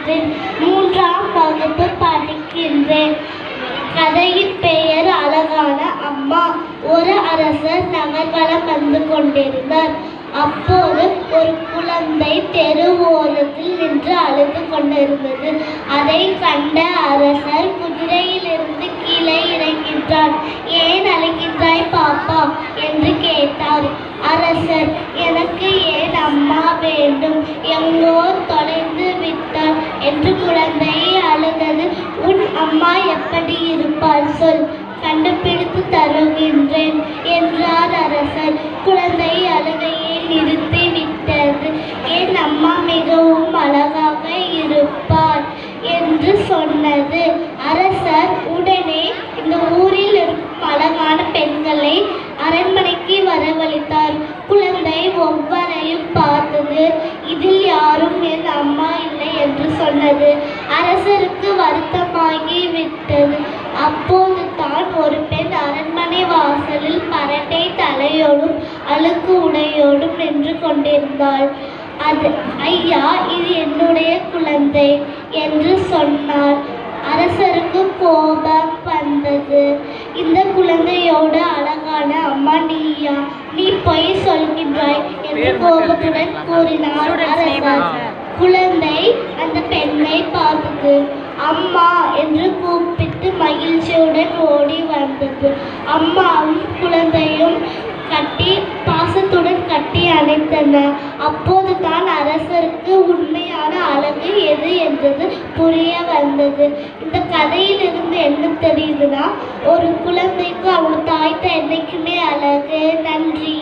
வருகின்றேன். 3ஆம் வகுப்பு படிக்கின்றேன். கதையின் பெயர் அழகான அம்மா. ஒரு அரசர் நகர்வலம் வந்து கொண்டிருந்தார். அப்போது ஒரு குழந்தை தெரு ஓரத்தில் நின்று அழுது கொண்டிருந்தது. அதை கண்ட அரசர் குதிரையிலிருந்து கீழே இறங்கின்றார். ஏன் அழுகின்றாய் பாப்பா என்று கேட்டார். அரசர், எனக்கு ஏன் அம்மா வேண்டும், எங்கோ தொலைந்து விட்டார் என்று குழந்தை அழுதது. உன் அம்மா எப்படி இருப்பாள் சொல், கண்டுபிடித்து தருகின்றேன் என்றார் அரசர். குழந்தை அழுகையை நிறுத்தி விட்டது. என் அம்மா மிகவும் அழகாக இருப்பார் என்று சொன்னது. அரசர் உடனே இந்த ஊரில் இருக்கும் அழகான பெண்களை அரண்மனைக்கு வரவழைத்தார். குழந்தை ஒவ்வொருவரையும் பார்த்தது. இதில் யாரும் என் அம்மா இல்லை என்று சொன்னது. அரசருக்கு வருத்தமாகி விட்டது. அப்போது தான் ஒரு பெண் அரண்மனை வாசலில் பரட்டை தலையோடும் அழுக்கு உடையோடும் நின்று கொண்டிருந்தாள். அது, ஐயா, இது என்னுடைய குழந்தை என்று சொன்னார். அரசருக்கு கோபம் வந்தது. இந்த குழந்தையோடு அழகான அம்மா நீயா, நீ பொய் சொல்கின்றாய் என்று கோபத்துடன் கூறினார் அரசர். குழந்தை அந்த பெண்ணை பார்த்தது. அம்மா என்று கூப்பிட்டு மகிழ்ச்சியுடன் ஓடி வந்தது. அம்மாவும் குழந்தையும் பாசத்துடன் கட்டி அணைத்தனர். அப்போது தான் அரசருக்கு உண்மையான அழகு எது என்றது புரிய வந்தது. இந்த கதையிலிருந்து என்ன தெரியுதுன்னா, ஒரு குழந்தைக்கு அவள் தாய் தான் என்னைக்குமே அழகு. நன்றி.